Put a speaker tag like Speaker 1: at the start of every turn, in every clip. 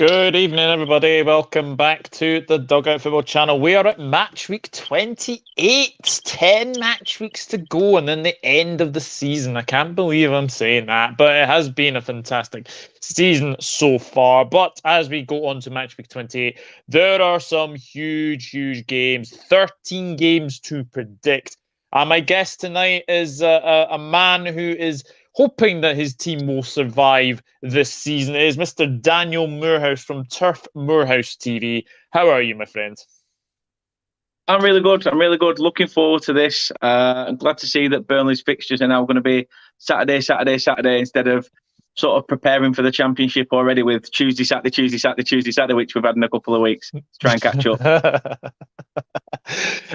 Speaker 1: Good evening, everybody. Welcome back to the Dugout Football channel. We are at match week 28. 10 match weeks to go, and then the end of the season. I can't believe I'm saying that, but it has been a fantastic season so far. But as we go on to match week 28, there are some huge games. 13 games to predict. My guest tonight is a man who is hoping that his team will survive this season. It is Mr. Daniel Moorhouse from TurfMoorHouse TV. How are you, my friend?
Speaker 2: I'm really good. Looking forward to this. I'm glad to see that Burnley's fixtures are now going to be Saturday instead of sort of preparing for the Championship already with Tuesday, Saturday, which we've had in a couple of weeks to try and catch up.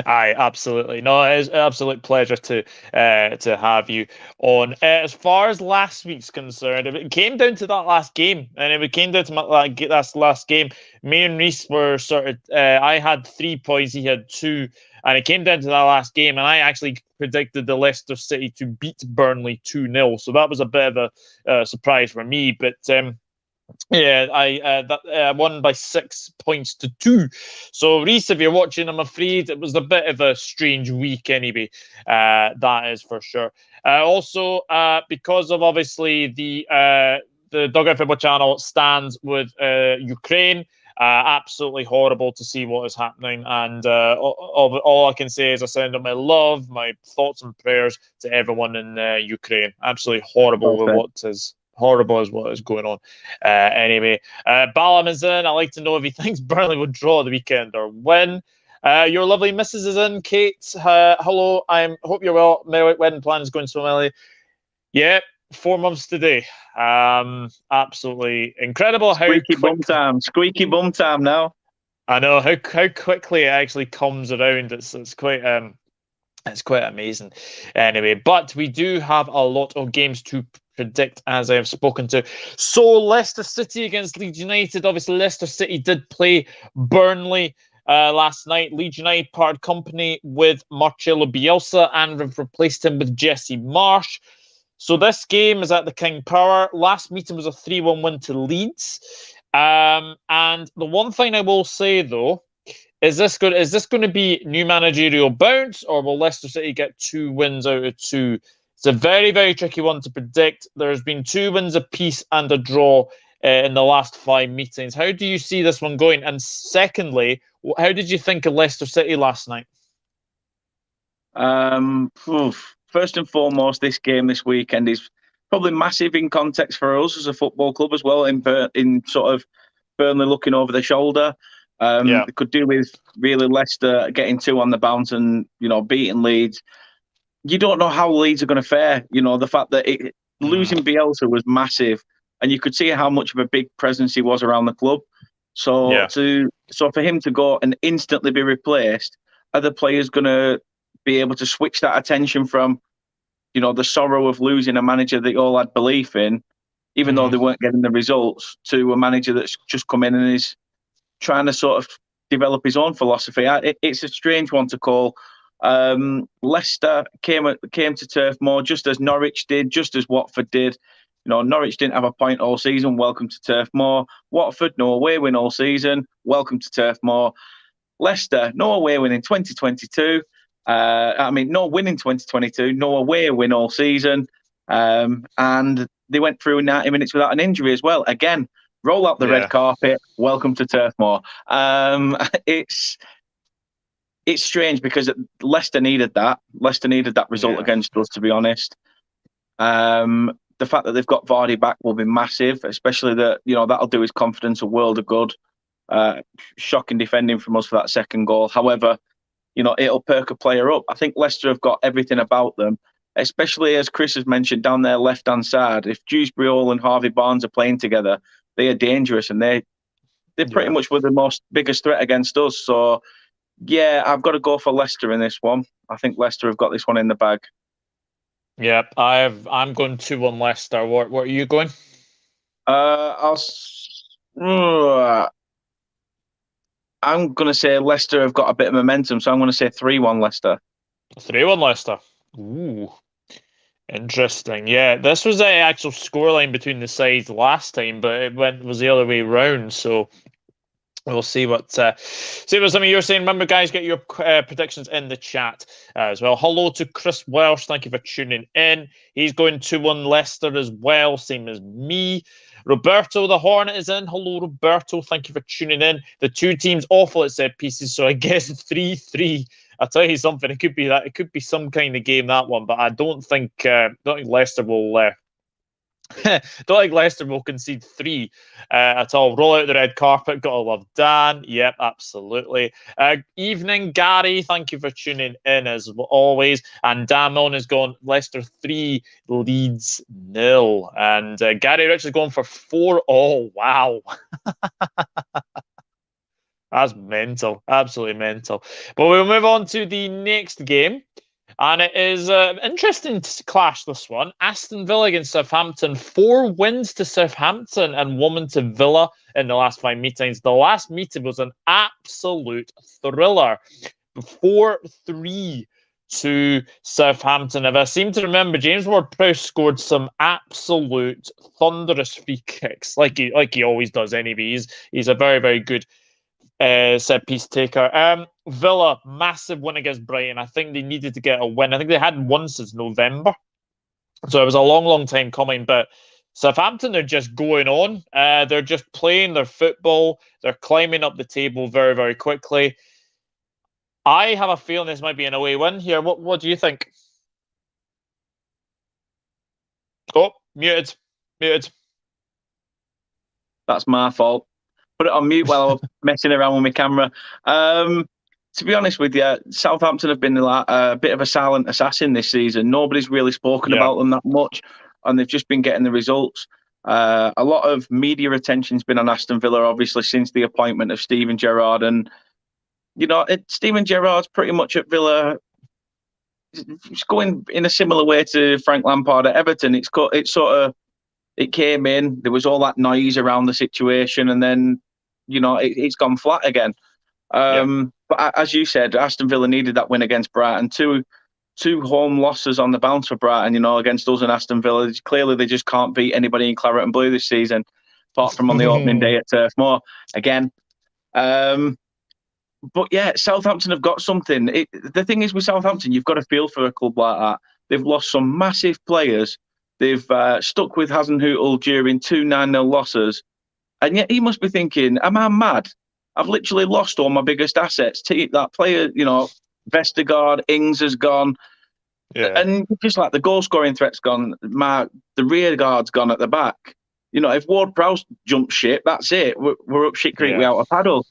Speaker 1: Aye, absolutely. No, it is an absolute pleasure to have you on. As far as last week's concerned, if it came down to that last game, and if it came down to that last game, me and Reese were sort of. I had 3 points, he had 2, and it came down to that last game, and I actually predicted the Leicester City to beat Burnley 2-0. So that was a bit of a surprise for me, but. Yeah, I won by 6 points to 2. So, Reese, if you're watching, I'm afraid it was a bit of a strange week anyway. That is for sure. Also, because of obviously the Dugout Football channel stands with Ukraine, absolutely horrible to see what is happening. And all I can say is I send up my love, my thoughts and prayers to everyone in Ukraine. Absolutely horrible with what is... Horrible as what is going on. Anyway, Balam is in. I'd like to know if he thinks Burnley would draw the weekend or win. Your lovely missus is in. Kate, hello. I hope you're well. My wedding plan is going swimmingly. Yeah, 4 months today. Absolutely incredible.
Speaker 2: Squeaky bum time now.
Speaker 1: I know how quickly it actually comes around. It's quite amazing. Anyway, but we do have a lot of games to predict, as I have spoken to. So Leicester City against Leeds United. Obviously, Leicester City did play Burnley last night. Leeds United parted company with Marcelo Bielsa and have replaced him with Jesse Marsch. So this game is at the King Power. Last meeting was a 3-1 win to Leeds. And the one thing I will say, though, is this going to be new managerial bounce, or will Leicester City get 2 wins out of 2? It's a very tricky one to predict. There's been 2 wins apiece and a draw in the last 5 meetings. How do you see this one going? And secondly, how did you think of Leicester City last night?
Speaker 2: First and foremost, this game this weekend is probably massive in context for us as a football club as well, in sort of Burnley looking over the shoulder. It could do with really Leicester getting 2 on the bounce and, beating Leeds. You don't know how Leeds are going to fare. The fact that losing Bielsa was massive, and you could see how much of a big presence he was around the club. So for him to go and instantly be replaced, are the players going to be able to switch that attention from, the sorrow of losing a manager that you all had belief in, even though they weren't getting the results, to a manager that's just come in and is trying to sort of develop his own philosophy? It's a strange one to call. Leicester came to Turf Moor just as Norwich did, just as Watford did. Norwich didn't have a point all season. Welcome to Turf Moor. Watford, no away win all season. Welcome to Turf Moor. Leicester, no away win in 2022. No win in 2022. No away win all season. And they went through 90 minutes without an injury as well. Again, roll out the red carpet. Welcome to Turf Moor. It's strange because Leicester needed that. Leicester needed that result against us, to be honest. The fact that they've got Vardy back will be massive, especially that that'll do his confidence a world of good. Shocking defending from us for that second goal. However, it'll perk a player up. I think Leicester have got everything about them, especially as Chris has mentioned down their left-hand side. If Dewsbury and Harvey Barnes are playing together, they are dangerous, and they pretty much were the biggest threat against us. So, I've got to go for Leicester in this one. I think Leicester have got this one in the bag.
Speaker 1: Yeah, I'm going 2-1 Leicester. What are you going?
Speaker 2: I'm going to say Leicester have got a bit of momentum, so I'm going to say 3-1 Leicester.
Speaker 1: 3-1 Leicester. Ooh. Interesting. Yeah, this was the actual scoreline between the sides last time, but was the other way round. So we'll see what some of you're saying. Remember, guys, get your predictions in the chat as well. Hello to Chris Welsh. Thank you for tuning in. He's going 2-1 Leicester as well, same as me. Roberto the Hornet is in. Hello, Roberto. Thank you for tuning in. The two teams awful at set pieces, so I guess 3-3. I'll tell you something. It could be that. It could be some kind of game, that one. But I don't think Leicester will. Don't think Leicester will concede 3 at all. Roll out the red carpet. Gotta love Dan. Yep, absolutely. Evening, Gary. Thank you for tuning in as always. And Damon has gone Leicester 3, Leeds 0. And Gary Rich is going for 4-4. Wow. That's mental. Absolutely mental. But we'll move on to the next game. And it is an interesting clash, this one. Aston Villa against Southampton. 4 wins to Southampton and 1 to Villa in the last 5 meetings. The last meeting was an absolute thriller. 4-3 to Southampton. If I seem to remember, James Ward-Prowse scored some absolute thunderous free kicks, like he always does anyway. He's a very, very good set piece taker. Villa, massive win against Brighton. I think they needed to get a win. I think they hadn't won since November. So it was a long, long time coming. But Southampton are just going on. They're just playing their football. They're climbing up the table very, very quickly. I have a feeling this might be an away win here. What do you think? Oh, muted.
Speaker 2: That's my fault. Put it on mute while I was messing around with my camera. To be honest with you, Southampton have been a bit of a silent assassin this season. Nobody's really spoken about them that much, and they've just been getting the results. A lot of media attention's been on Aston Villa, obviously, since the appointment of Steven Gerrard. And, Steven Gerrard's pretty much at Villa. It's going in a similar way to Frank Lampard at Everton. It came in, there was all that noise around the situation, and then it's gone flat again. But as you said, Aston Villa needed that win against Brighton. Two home losses on the bounce for Brighton, against us and Aston Villa. Clearly, they just can't beat anybody in claret and blue this season, apart from on the opening day at Turf Moor again. But yeah, Southampton have got something. The thing is with Southampton, you've got to feel for a club like that. They've lost some massive players. They've stuck with Hasenhüttl during 2 9-0 losses. And yet he must be thinking, am I mad? I've literally lost all my biggest assets. That player, Vestergaard, Ings has gone. Yeah. And just like the goal-scoring threat's gone, the rear guard's gone at the back. If Ward-Prowse jumps ship, that's it. We're up shit creek without a paddle.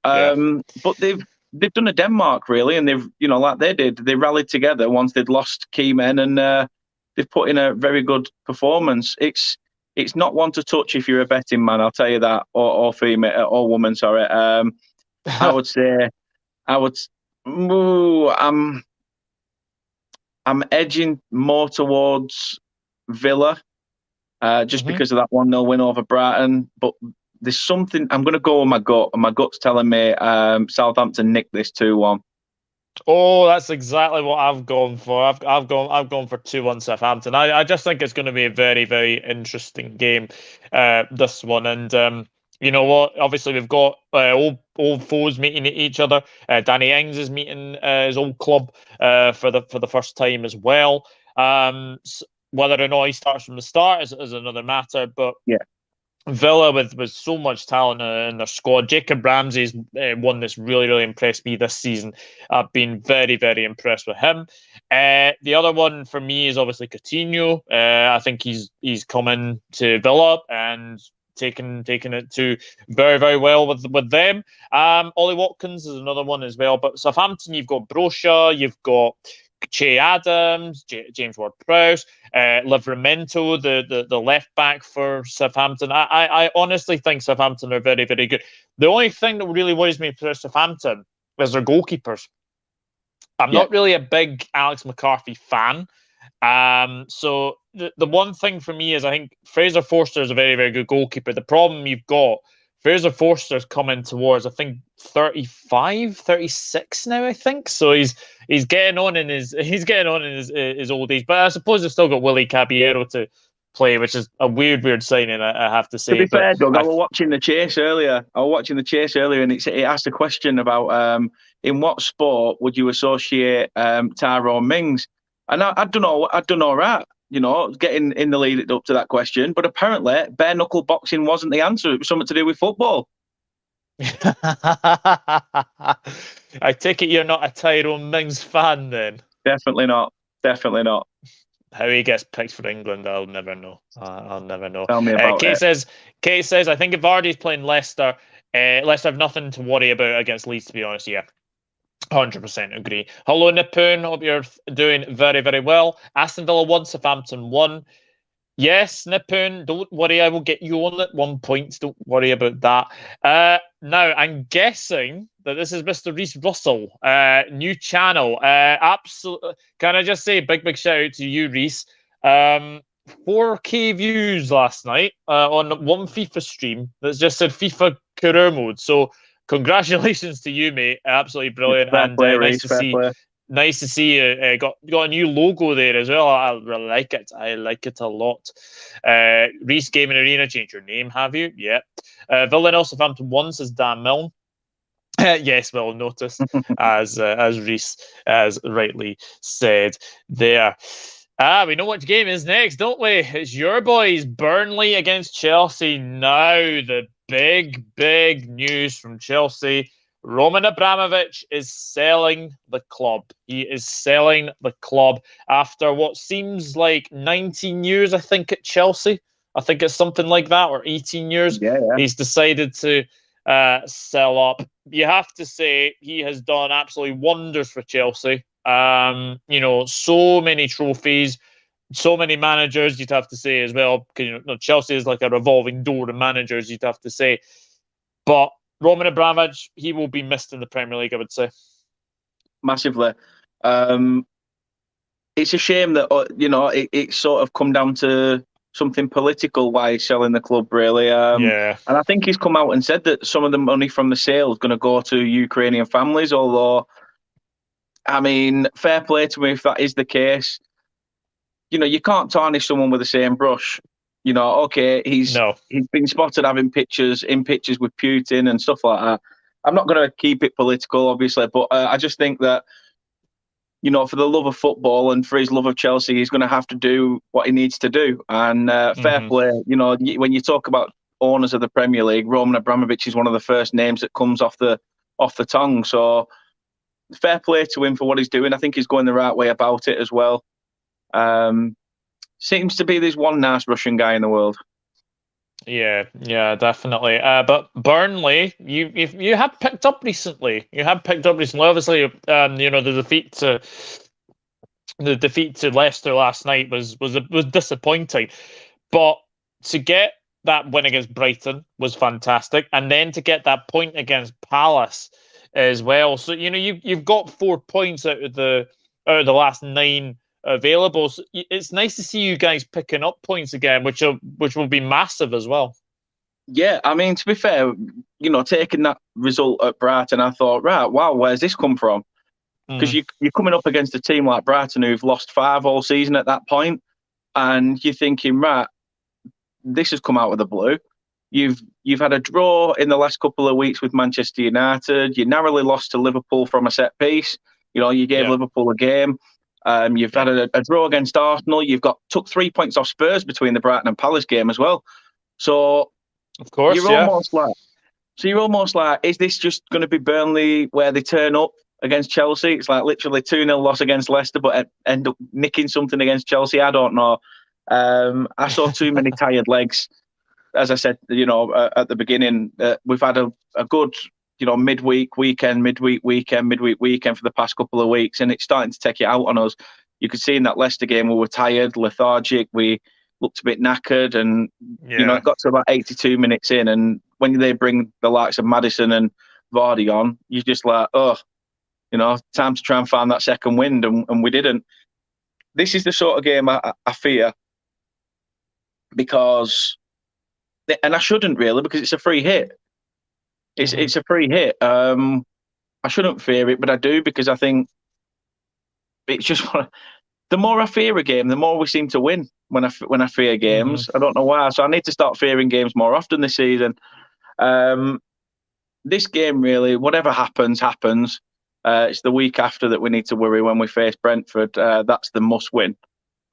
Speaker 2: But they've done a Denmark, really, and they've, like they did, they rallied together once they'd lost key men, and they've put in a very good performance. It's not one to touch if you're a betting man, I'll tell you that, or female, or woman, sorry. I would say, I'm edging more towards Villa, just because of that 1-0 win over Brighton. But there's something, I'm going to go with my gut, and my gut's telling me Southampton nicked this 2-1.
Speaker 1: Oh, that's exactly what I've gone for. I've gone for 2-1 Southampton. I just think it's going to be a very, very interesting game, this one. And you know what? Obviously, we've got old foes meeting each other. Danny Ings is meeting his old club for the first time as well. Whether or not he starts from the start is another matter. But
Speaker 2: yeah.
Speaker 1: Villa with so much talent in their squad. Jacob Ramsey's one that's really, really impressed me this season. I've been very, very impressed with him. The other one for me is obviously Coutinho. I think he's coming to Villa and taking it to very, very well with them. Ollie Watkins is another one as well. But Southampton, you've got Brocha, you've got Che Adams, James Ward-Prowse, Livramento, the left back for Southampton. I honestly think Southampton are very, very good. The only thing that really worries me for Southampton is their goalkeepers. I'm not really a big Alex McCarthy fan. So the one thing for me is I think Fraser Forster is a very, very good goalkeeper. The problem you've got Fraser Forster's coming towards, I think, 35, 36 now, I think. So he's getting on in his old age. But I suppose they've still got Willie Caballero to play, which is a weird signing, I have to say.
Speaker 2: To be fair, Doug, I
Speaker 1: I
Speaker 2: was watching the chase earlier. And it asked a question about in what sport would you associate Tyrone Mings? And I don't know, right? Getting in the lead up to that question, but apparently bare knuckle boxing wasn't the answer. It was something to do with football.
Speaker 1: I take it you're not a Tyrone Mings fan, then?
Speaker 2: Definitely not. Definitely not.
Speaker 1: How he gets picked for England, I'll never know. I'll never know.
Speaker 2: Tell me about
Speaker 1: Kate
Speaker 2: it.
Speaker 1: says, I think if Vardy's playing Leicester, Leicester have nothing to worry about against Leeds, to be honest. Yeah, 100% agree. Hello, Nipoon. Hope you're doing very, very well. Aston Villa 1, Southampton 1. Yes, Nipoon, don't worry. I will get you on at 1 point. Don't worry about that. Now, I'm guessing that this is Mr. Reese Russell. New channel. Absolutely. Can I just say big shout out to you, Reese. 4K views last night on one FIFA stream that's just said FIFA career mode. So congratulations to you, mate. Absolutely brilliant.
Speaker 2: Fair play, Reese, fair play.
Speaker 1: Nice to see you. Got a new logo there as well. I really like it. I like it a lot. Reese Gaming Arena, change your name, have you? Yeah. Villa and Southampton 1, says Dan Milne. Yes, well noticed, as Reese has rightly said there. We know which game is next, don't we? It's your boys, Burnley against Chelsea. Now, the big news from Chelsea. Roman Abramovich is selling the club. He is selling the club after what seems like 19 years, I think, at Chelsea. I think it's something like that, or 18 years.
Speaker 2: Yeah.
Speaker 1: He's decided to sell up. You have to say he has done absolutely wonders for Chelsea. So many trophies, so many managers, you'd have to say as well, because Chelsea is like a revolving door of managers, you'd have to say. But Roman Abramovich, he will be missed in the Premier League, I would say.
Speaker 2: Massively. It's a shame that it's sort of come down to something political why he's selling the club, really.
Speaker 1: Yeah.
Speaker 2: And I think he's come out and said that some of the money from the sale is going to go to Ukrainian families, although, I mean, fair play to him if that is the case. You can't tarnish someone with the same brush. Okay, he's been spotted having pictures with Putin and stuff like that. I'm not going to keep it political, obviously, but I just think that, for the love of football and for his love of Chelsea, he's going to have to do what he needs to do. And fair play, when you talk about owners of the Premier League, Roman Abramovich is one of the first names that comes off the tongue. So fair play to him for what he's doing. I think he's going the right way about it as well. Seems to be there's one nice Russian guy in the world.
Speaker 1: Yeah, definitely. But Burnley, you have picked up recently. Obviously, the defeat to Leicester last night was disappointing, but to get that win against Brighton was fantastic, and then to get that point against Palace as well. So you've got 4 points out of the last 9 available. So it's nice to see you guys picking up points again, which will be massive as well.
Speaker 2: Yeah, I mean, to be fair, taking that result at Brighton, I thought, right, wow, where's this come from? Because you're coming up against a team like Brighton who've lost 5 all season at that point, and you're thinking, right, this has come out of the blue. You've had a draw in the last couple of weeks with Manchester United. You narrowly lost to Liverpool from a set piece. You gave Liverpool a game. You've had a draw against Arsenal. You've took 3 points off Spurs between the Brighton and Palace game as well. So,
Speaker 1: of course,
Speaker 2: you're almost like, is this just going to be Burnley where they turn up against Chelsea? It's like literally 2-0 loss against Leicester, but end up nicking something against Chelsea. I don't know. I saw too many tired legs. As I said, at the beginning, we've had a good midweek weekend for the past couple of weeks, and it's starting to take it out on us. You could see in that Leicester game we were tired, lethargic, we looked a bit knackered, and it got to about 82 minutes in, and when they bring the likes of Maddison and Vardy on, you're just like, time to try and find that second wind, and we didn't. This is the sort of game I fear, because, and I shouldn't really, because it's a free hit. It's a free hit. I shouldn't fear it, but I do, because I think it's just the more I fear a game, the more we seem to win when I fear games. I don't know why. So I need to start fearing games more often this season. This game, really, whatever happens, happens. It's the week after that we need to worry when we face Brentford. That's the must win.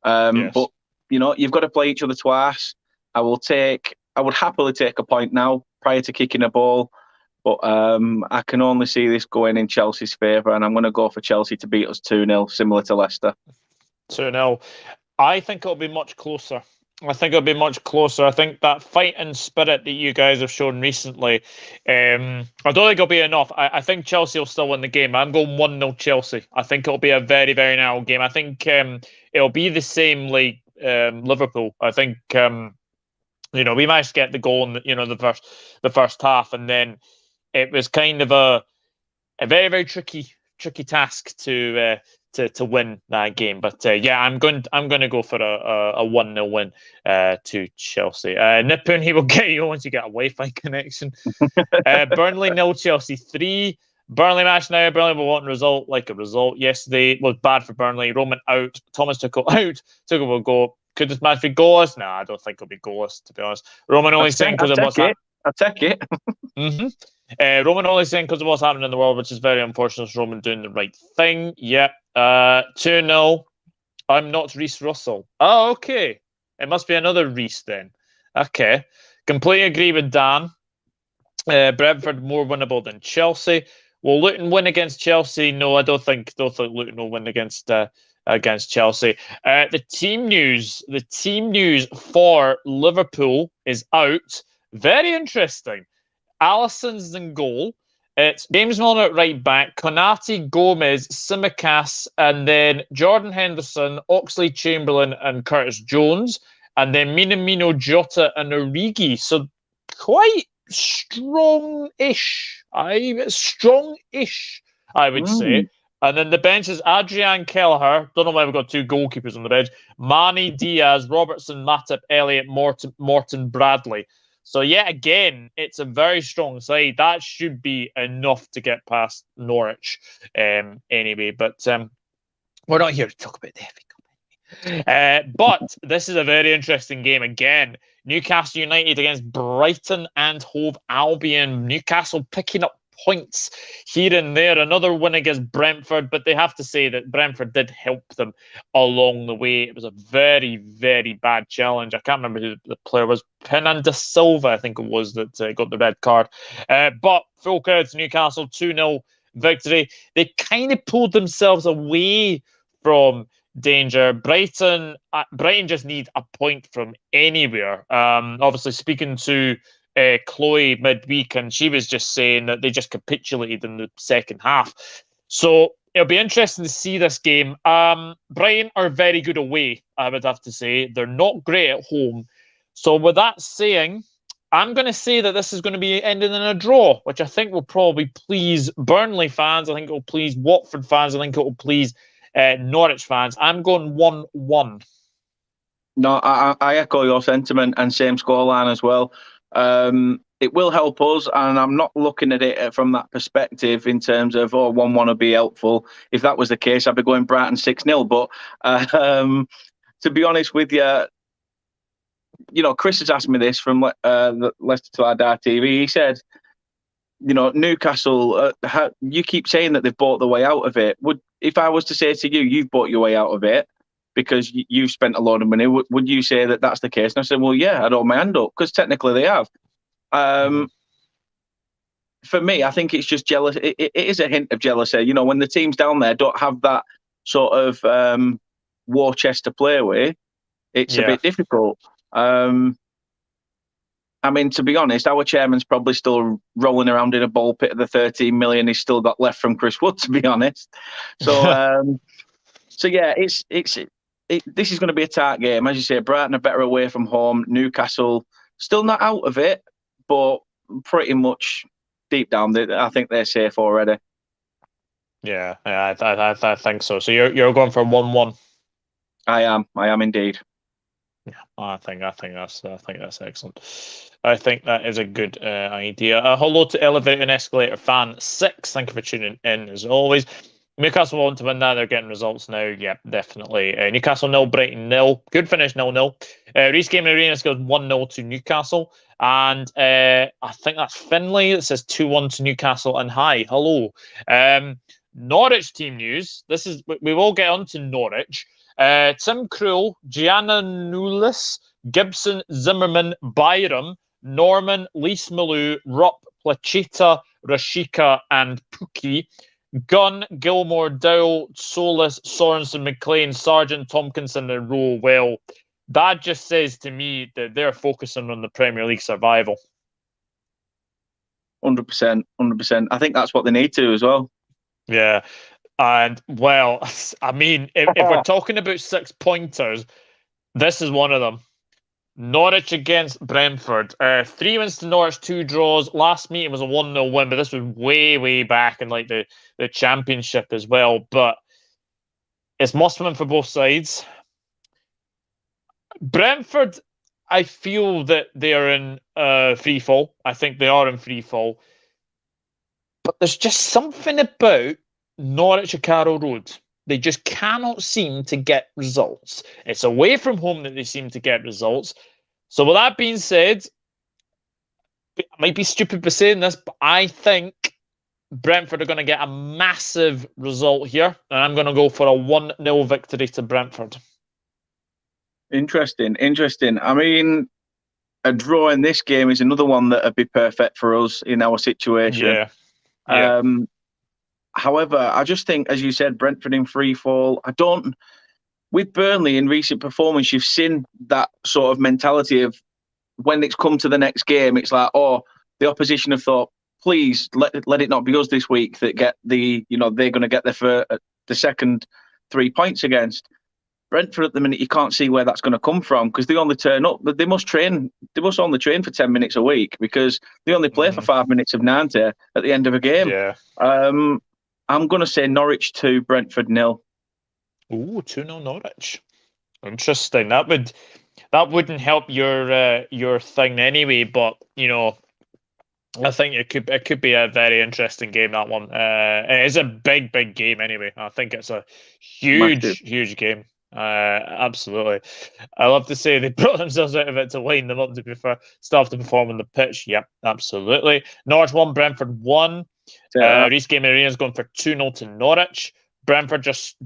Speaker 1: Yes.
Speaker 2: But you've got to play each other twice. I would happily take a point now prior to kicking a ball. But I can only see this going in Chelsea's favour, and I'm going to go for Chelsea to beat us 2-0, similar to Leicester.
Speaker 1: 2-0. I think it'll be much closer. I think that fighting spirit that you guys have shown recently, I don't think it'll be enough. I think Chelsea will still win the game. I'm going 1-0 Chelsea. I think it'll be a very, very narrow game. I think it'll be the same like Liverpool. I think we managed to get the goal in the first half, and then it was kind of a very, very tricky task to win that game. But I'm going to go for a 1-0 win to Chelsea. Nipun, he will get you once you get a Wi-Fi connection. Burnley 0, Chelsea 3. Burnley match now. Burnley will want a result. Yesterday was bad for Burnley. Roman out. Thomas took a goal. Could this match be goalless? No, I don't think it'll be goalless, to be honest. Roman only saying because of what's happening.
Speaker 2: I'll take it.
Speaker 1: Roman only saying because of what's happening in the world, which is very unfortunate. Roman doing the right thing. Yep. 2-0. I'm not Reece Russell. Oh, okay. It must be another Reece then. Okay. Completely agree with Dan. Brentford more winnable than Chelsea. Will Luton win against Chelsea? No, I don't think Luton will win against Chelsea. The team news for Liverpool is out. Very interesting. Alisson's in goal. It's James Milner at right back, Konate, Gomez, Tsimikas, and then Jordan Henderson, Oxlade-Chamberlain, and Curtis Jones, and then Minamino, Jota, and Origi. So quite strong-ish. I would say. And then the bench is Adrian Kelleher. Don't know why we've got two goalkeepers on the bench. Manny, Diaz, Robertson, Matip, Elliott, Morton, Bradley. So yet again, it's a very strong side. That should be enough to get past Norwich anyway. But we're not here to talk about the FA Cup. But this is a very interesting game again. Newcastle United against Brighton and Hove Albion. Newcastle picking up points here and there. Another win against Brentford, but they have to say that Brentford did help them along the way. It was a very, very bad challenge. I can't remember who the player was. Fernando da Silva, I think it was, that got the red card. But full credit to Newcastle, 2-0 victory. They kind of pulled themselves away from danger. Brighton just need a point from anywhere. Obviously, speaking to Chloe midweek, and she was just saying that they just capitulated in the second half. So it'll be interesting to see this game. Brighton are very good away, I would have to say. They're not great at home. So with that saying, I'm going to say that this is going to be ending in a draw, which I think will probably please Burnley fans. I think it will please Watford fans. I think it will please Norwich fans. I'm going 1-1.
Speaker 2: No, I echo your sentiment, and same scoreline as well. It will help us, and I'm not looking at it from that perspective in terms of 1-1 would be helpful. If that was the case, I'd be going Brighton 6-0. But to be honest with you, Chris has asked me this from Leicester to Our TV. He said, Newcastle, you keep saying that they've bought the way out of it. If I was to say to you, you've bought your way out of it because you've spent a lot of money, would you say that that's the case? And I said, well, yeah, I'd hold my hand up, because technically they have. For me, I think it's just jealous. It is a hint of jealousy. When the teams down there don't have that sort of war chest to play with, it's a bit difficult. To be honest, our chairman's probably still rolling around in a ball pit of the 13 million he's still got left from Chris Wood, to be honest. So, this is going to be a tight game. As you say, Brighton are better away from home. Newcastle still not out of it, but pretty much deep down, I think they're safe already.
Speaker 1: Yeah, I think so. So you're going for 1-1.
Speaker 2: I am indeed.
Speaker 1: Yeah, I think that's excellent. I think that is a good idea. Hello to Elevator and Escalator fan 6. Thank you for tuning in as always. Newcastle want to win that. They're getting results now. Yeah, definitely. Newcastle 0, Brighton 0. Good finish 0-0. Reece Game Arena scores 1-0 to Newcastle. And I think that's Finlay that says 2-1 to Newcastle. And hi, hello. Norwich team news. We will get on to Norwich. Tim Krul, Gianna Nulis, Gibson, Zimmerman, Byram, Norman, Lise Malou, Rupp, Placheta, Rashika, and Pookie. Gunn, Gilmore, Dowell, Solis, Sorensen, McLean, Sargent, Tompkinson, and Rowe. Well, that just says to me that they're focusing on the Premier League survival.
Speaker 2: 100%, 100%. I think that's what they need to as well.
Speaker 1: Yeah. And, well, I mean, if we're talking about 6 pointers, this is one of them. Norwich against Brentford. 3 wins to Norwich, 2 draws. Last meeting was a 1-0 win, but this was way, way back in like the Championship as well. But it's must-win for both sides. Brentford, I feel that they are in free fall. I think they are in free fall. But there's just something about Norwich at Carrow Road. They just cannot seem to get results. It's away from home that they seem to get results. So with that being said, I might be stupid for saying this, but I think Brentford are going to get a massive result here. And I'm going to go for a 1-0 victory to Brentford.
Speaker 2: Interesting. I mean, a draw in this game is another one that would be perfect for us in our situation.
Speaker 1: Yeah.
Speaker 2: However, I just think, as you said, Brentford in free fall. With Burnley in recent performance, you've seen that sort of mentality of when it's come to the next game, it's like, oh, the opposition have thought, please let it not be us this week that get they're going to get the second 3 points against. Brentford at the minute, you can't see where that's going to come from because they only turn up, but they must only train for 10 minutes a week because they only play for 5 minutes of 90 at the end of a game.
Speaker 1: Yeah.
Speaker 2: I'm going to say Norwich 2, Brentford 0.
Speaker 1: Ooh, 2-0 Norwich. Interesting. That wouldn't help your thing anyway, but I think it could be a very interesting game, that one. It is a big game anyway. I think it's a huge game. Absolutely. I love to say they brought themselves out of it to line them up, to be fair. Still have to perform on the pitch. Yep, absolutely. Norwich 1, Brentford 1. Reece Game Arena is going for 2-0 to Norwich. Brentford just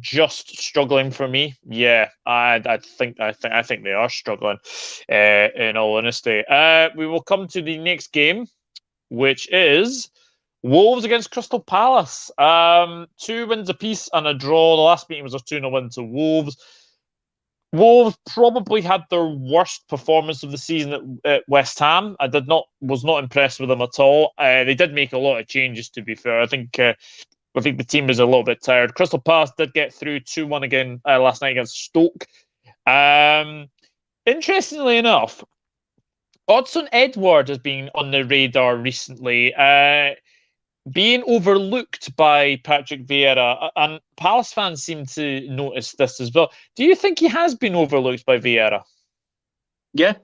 Speaker 1: struggling for me. Yeah, I think they are struggling. In all honesty, we will come to the next game, which is Wolves against Crystal Palace. 2 wins apiece and a draw. The last meeting was a 2-0 win to Wolves. Wolves probably had their worst performance of the season at West Ham. Was not impressed with them at all. They did make a lot of changes, to be fair. I think the team was a little bit tired. Crystal Palace did get through 2-1 again last night against Stoke. Interestingly enough, Odsonne Edouard has been on the radar recently, being overlooked by Patrick Vieira, and Palace fans seem to notice this as well. Do you think he has been overlooked by Vieira?
Speaker 2: Yeah,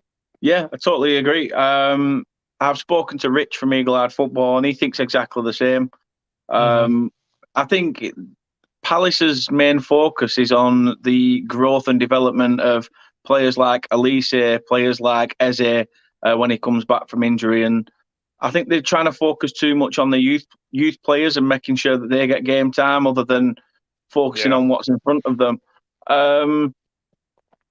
Speaker 2: I totally agree. I've spoken to Rich from Eagle-Eyed Football, and he thinks exactly the same. I think Palace's main focus is on the growth and development of players like Elise, players like Eze when he comes back from injury, and I think they're trying to focus too much on the youth players and making sure that they get game time, other than focusing on what's in front of them.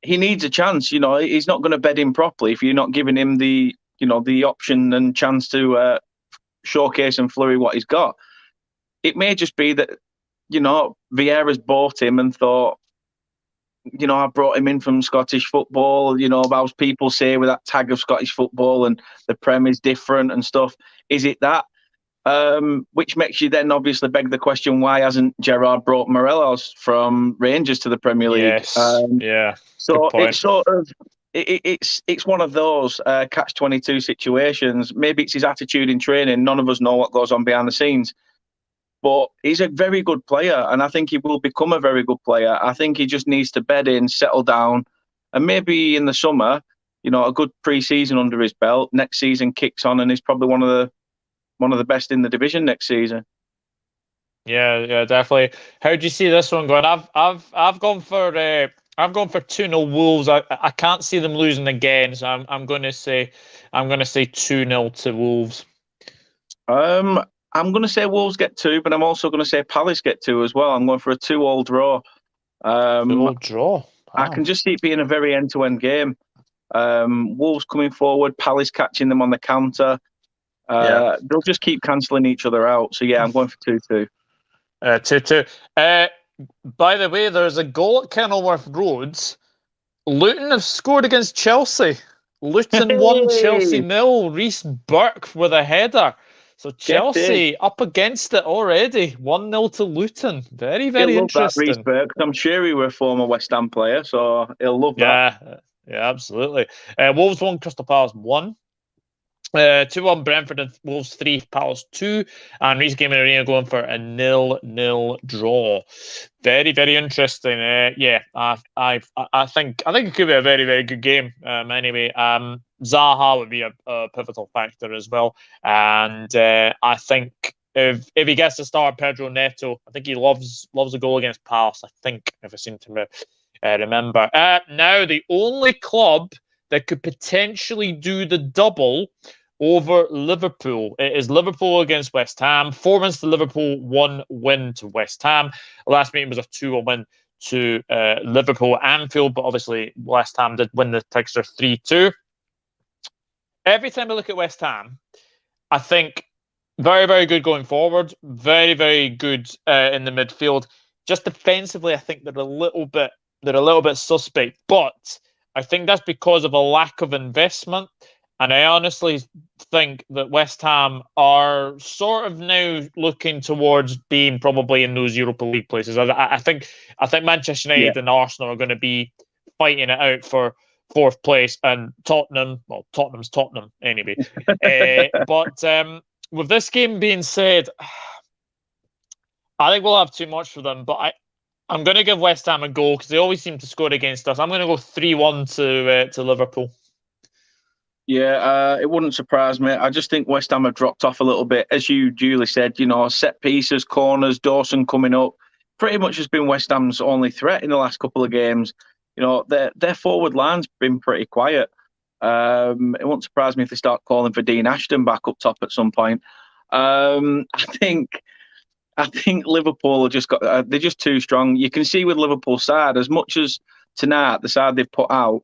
Speaker 2: He needs a chance. He's not going to bed him properly if you're not giving him the option and chance to showcase and flurry what he's got. It may just be that, Vieira's bought him and thought, I brought him in from Scottish football, as people say with that tag of Scottish football and the Prem is different and stuff. Is it that? Which makes you then obviously beg the question, why hasn't Gerrard brought Morelos from Rangers to the Premier League?
Speaker 1: Yes. Yeah.
Speaker 2: So it's sort of, it's one of those catch-22 situations. Maybe it's his attitude in training. None of us know what goes on behind the scenes. But he's a very good player, and I think he will become a very good player. I think he just needs to bed in, settle down, And maybe in the summer, a good pre-season under his belt, next season kicks on and he's probably one of the best in the division next season.
Speaker 1: Yeah, definitely. How do you see this one going? I've gone for 2-0 Wolves. I can't see them losing again, so I'm going to say 2-0 to Wolves.
Speaker 2: I'm going to say Wolves get 2, but I'm also going to say Palace get 2 as well. I'm going for a 2-2 draw.
Speaker 1: 2-2 draw. Wow.
Speaker 2: I can just see it being a very end-to-end game. Wolves coming forward, Palace catching them on the counter. They'll just keep cancelling each other out. So yeah, I'm going for 2-2.
Speaker 1: 2-2. By the way, there's a goal at Kenilworth Road. Luton have scored against Chelsea. Luton 1, Chelsea 0. Reece Burke with a header. So Chelsea up against it already. 1-0 to Luton. Very, very interesting.
Speaker 2: He'll love that, Reece Burke. I'm sure he was a former West Ham player, so he'll love that.
Speaker 1: Yeah, absolutely. Wolves 1, Crystal Palace 1. 2-1 Brentford and Wolves 3, Palace 2, and Reece Gaming Arena going for a 0-0 draw. Very, very interesting. I think it could be a very, very good game. Anyway, Zaha would be a pivotal factor as well, and I think if he gets to start Pedro Neto, I think he loves a goal against Palace. I think, if I seem to remember. Now the only club that could potentially do the double over Liverpool. It is Liverpool against West Ham. 4 wins to Liverpool, 1 win to West Ham. The last meeting was a 2-1 win to Liverpool at Anfield, but obviously West Ham did win the fixture 3-2. Every time I look at West Ham, I think very, very good going forward. Very, very good in the midfield. Just defensively, I think they're a little bit suspect, but I think that's because of a lack of investment. And I honestly think that West Ham are sort of now looking towards being probably in those Europa League places. I think Manchester United and Arsenal are going to be fighting it out for 4th place, and Tottenham's Tottenham anyway. But with this game being said, I think we'll have too much for them. But I'm going to give West Ham a go because they always seem to score against us. I'm going to go 3-1 to Liverpool.
Speaker 2: Yeah, it wouldn't surprise me. I just think West Ham have dropped off a little bit. As you duly said, set pieces, corners, Dawson coming up, pretty much has been West Ham's only threat in the last couple of games. Their forward line's been pretty quiet. It won't surprise me if they start calling for Dean Ashton back up top at some point. I think Liverpool are they're just too strong. You can see with Liverpool's side, as much as tonight, the side they've put out,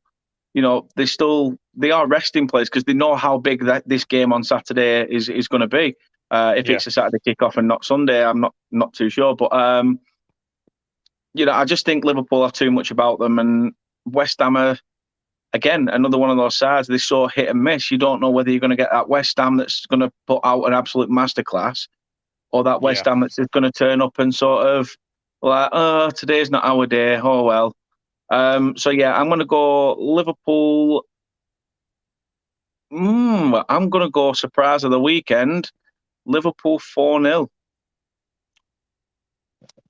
Speaker 2: they are resting players because they know how big this game on Saturday is going to be. If it's a Saturday kickoff and not Sunday, I'm not too sure. But I just think Liverpool have too much about them, and West Ham are, again, another one of those sides. They sort of hit and miss. You don't know whether you're going to get that West Ham that's going to put out an absolute masterclass, or that West Ham that's just going to turn up and sort of like, oh, today's not our day. Oh well. I'm going to go Liverpool. I'm going to go surprise of the weekend. Liverpool 4-0.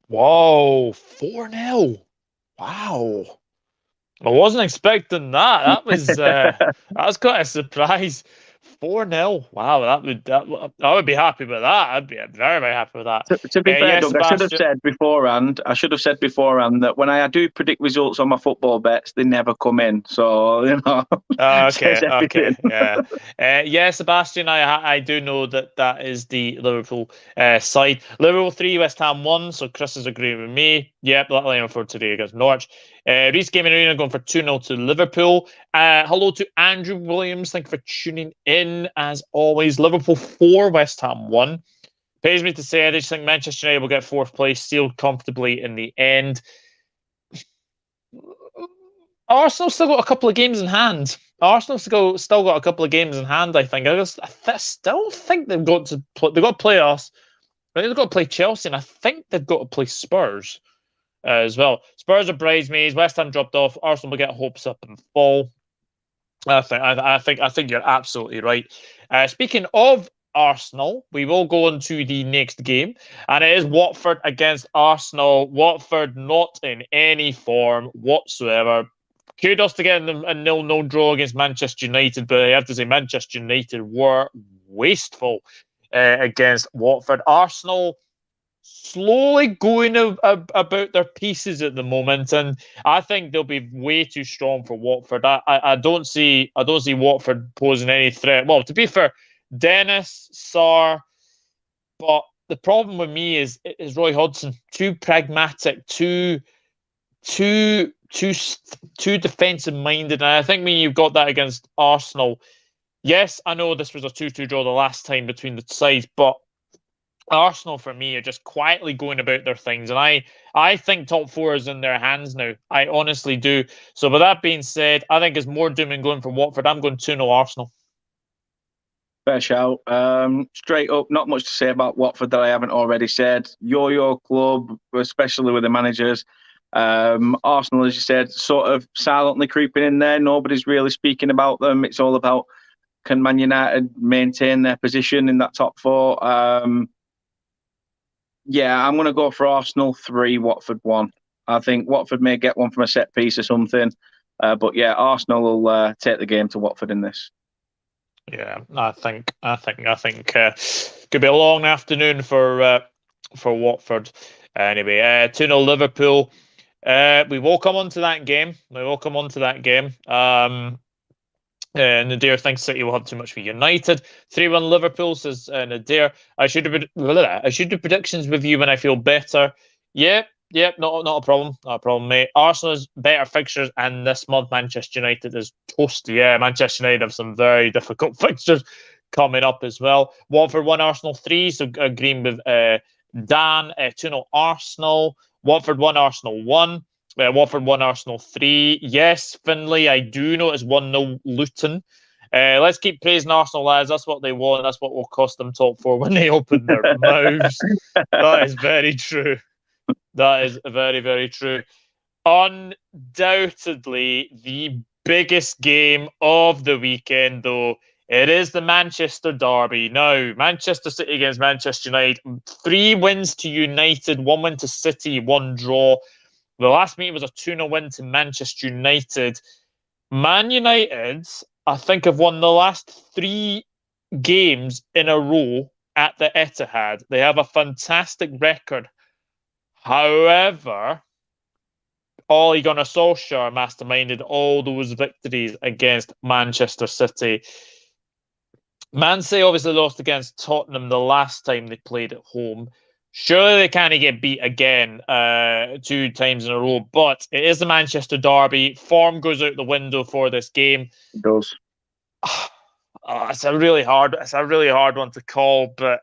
Speaker 1: Whoa, 4-0. Wow. I wasn't expecting that. That was quite a surprise. 4-0. Wow, I would be happy with that. I'd be very, very happy with that.
Speaker 2: To be fair, Doug, I should have said beforehand that when I do predict results on my football bets, they never come in. So,
Speaker 1: Okay. Yeah. Sebastian, I do know that is the Liverpool side. Liverpool 3, West Ham 1. So Chris is agreeing with me. Yep, that line for today against Norwich. Reece Gaming Arena going for 2-0 to Liverpool. Hello to Andrew Williams. Thank you for tuning in. As always, Liverpool 4, West Ham 1. Pays me to say I just think Manchester United will get 4th place, sealed comfortably in the end. Arsenal still got a couple of games in hand. Arsenal still got a couple of games in hand, I think. I still think they've got to play us. I think they've got to play Chelsea, and I think they've got to play Spurs as well. Spurs are bridesmaids. West Ham dropped off. Arsenal will get hopes up and fall. I think you're absolutely right. Speaking of Arsenal, we will go on to the next game, and it is Watford against Arsenal. Watford not in any form whatsoever. kudos to getting them a 0-0 draw against Manchester United, but I have to say Manchester United were wasteful against Watford. Arsenal slowly going about their pieces at the moment, and I think they'll be way too strong for Watford. I don't see Watford posing any threat. Well, to be fair, Dennis, Sarr, but the problem with me is Roy Hodgson too pragmatic, too defensive minded, and I think when you've got that against Arsenal, yes, I know this was a 2-2 draw the last time between the sides, but Arsenal, for me, are just quietly going about their things. And I think top four is in their hands now. I honestly do. So with that being said, I think it's more doom and gloom for Watford. I'm going 2-0 Arsenal.
Speaker 2: Fair shout. Straight up, not much to say about Watford that I haven't already said. Your club, especially with the managers. Arsenal, as you said, sort of silently creeping in there. Nobody's really speaking about them. It's all about, can Man United maintain their position in that top four? Yeah, I'm going to go for Arsenal 3, Watford 1. I think Watford may get one from a set piece or something. But yeah, Arsenal will take the game to Watford in this.
Speaker 1: Yeah, I think could be a long afternoon for Watford. Anyway, 2-0 Liverpool. We will come on to that game. Nadir thinks City will have too much for United. 3-1 Liverpool, says Nadir. I should do predictions with you when I feel better. Yep, not a problem. Not a problem, mate. Arsenal's better fixtures, and this month Manchester United is toast. Yeah, Manchester United have some very difficult fixtures coming up as well. Watford 1, Arsenal 3, so agreeing with Dan. 2-0 Arsenal. Watford 1, Arsenal 1. Watford 1, Arsenal 3. Yes, Finlay, I do know it's 1-0 Luton. Let's keep praising Arsenal, lads. That's what they want. That's what will cost them top four when they open their mouths. That is very true. That is very, very true. Undoubtedly, the biggest game of the weekend, though, it is the Manchester derby. Now, Manchester City against Manchester United. 3 wins to United, 1 win to City, 1 draw. The last meeting was a 2-0 win to Manchester United. Man United, I think, have won the last 3 games in a row at the Etihad. They have a fantastic record. However, Ole Gunnar Solskjaer masterminded all those victories against Manchester City. Man City obviously lost against Tottenham the last time they played at home. Surely they can't get beat again 2 times in a row, but it is the Manchester derby. Form goes out the window for this game.
Speaker 2: It does.
Speaker 1: It's a really hard one to call, but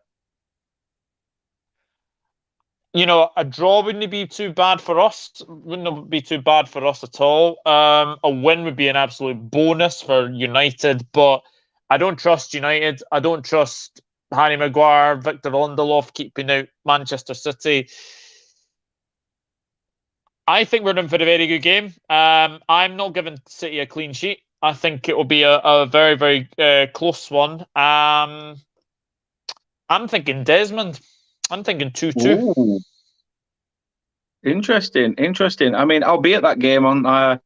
Speaker 1: a draw wouldn't be too bad for us. Wouldn't be too bad for us at all. A win would be an absolute bonus for United, but I don't trust United. I don't trust Harry Maguire, Victor Lindelof keeping out Manchester City. I think we're in for a very good game. I'm not giving City a clean sheet. I think it will be a very, very close one. I'm thinking Desmond. I'm thinking 2-2.
Speaker 2: Ooh. Interesting. I mean, I'll be at that game on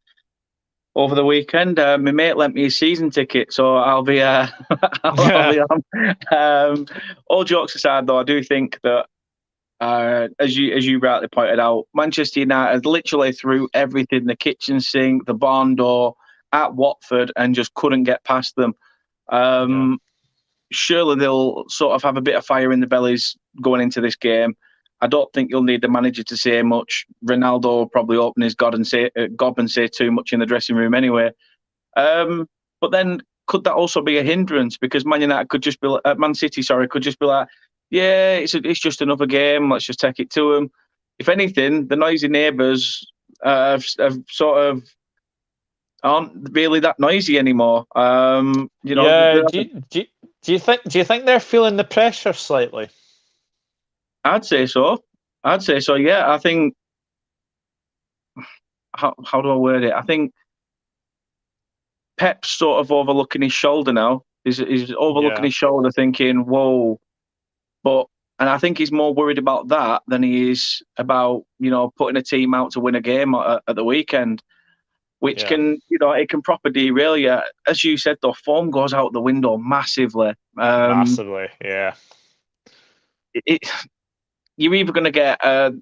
Speaker 2: over the weekend. My mate lent me a season ticket, so I'll be I'll be on. All jokes aside, though, I do think that as you rightly pointed out, Manchester United literally threw everything, the kitchen sink, the barn door, at Watford and just couldn't get past them. Surely they'll sort of have a bit of fire in the bellies going into this game. I don't think you'll need the manager to say much. Ronaldo will probably open his gob and say too much in the dressing room anyway. But then could that also be a hindrance? Because Man City could just be like, yeah, it's just another game. Let's just take it to them. If anything, the noisy neighbours have sort of aren't really that noisy anymore.
Speaker 1: Do you think they're feeling the pressure slightly?
Speaker 2: I'd say so. Yeah, I think. How do I word it? I think Pep's sort of overlooking his shoulder now. He's overlooking his shoulder, thinking, "Whoa!" And I think he's more worried about that than he is about putting a team out to win a game at the weekend. which can, it can proper derail you. As you said, though, form goes out the window massively.
Speaker 1: Massively, yeah.
Speaker 2: You're either going to get a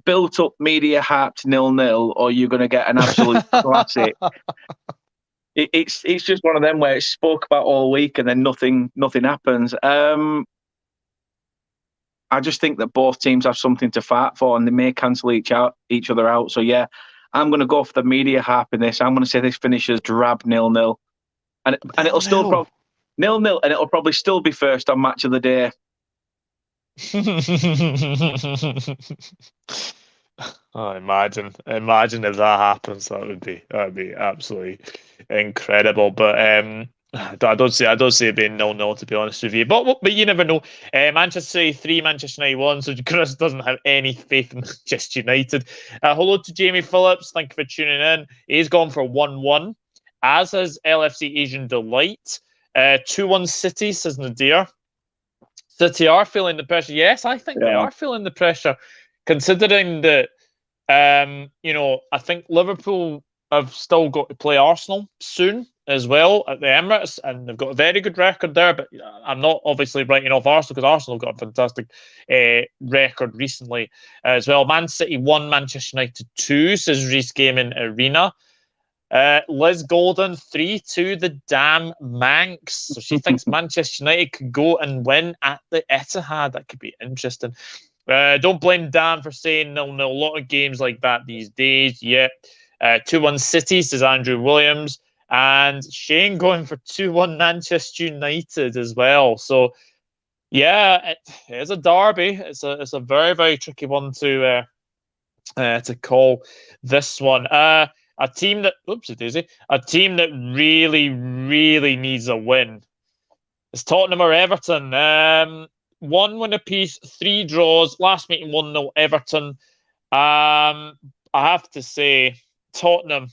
Speaker 2: built-up, media-hyped 0-0, or you're going to get an absolute classic. It's just one of them where it's spoke about all week and then nothing happens. I just think that both teams have something to fight for, and they may cancel each other out. So yeah, I'm going to go for the media hype in this. I'm going to say this finishes drab 0-0, and it'll still probably 0-0, and it'll probably still be first on Match of the Day.
Speaker 1: Oh, imagine if that happens. That would be absolutely incredible. But I don't see it being 0-0, to be honest with you. But you never know. Manchester City 3, Manchester United 1. So Chris doesn't have any faith in Manchester United. Hello to Jamie Phillips. Thank you for tuning in. He's gone for 1-1, as has LFC Asian Delight. 2-1 City, says Nadir. City are feeling the pressure. Yes, I think they are feeling the pressure, considering that. I think Liverpool have still got to play Arsenal soon as well at the Emirates, and they've got a very good record there. But I'm not obviously writing off Arsenal, because Arsenal got a fantastic record recently as well. Man City 1, Manchester United 2, says Reese Gaming Arena. Liz Golden 3-2 the damn Manx. So she thinks Manchester United could go and win at the Etihad. That could be interesting. Don't blame Dan for saying 0-0. A lot of games like that these days. Yeah. 2-1 City, says Andrew Williams. And Shane going for 2-1 Manchester United as well. So, yeah, it's a derby. It's a very, very tricky one to call this one. A team that really, really needs a win is Tottenham or Everton. 1 win apiece, 3 draws. Last meeting 1-0 Everton. I have to say, Tottenham,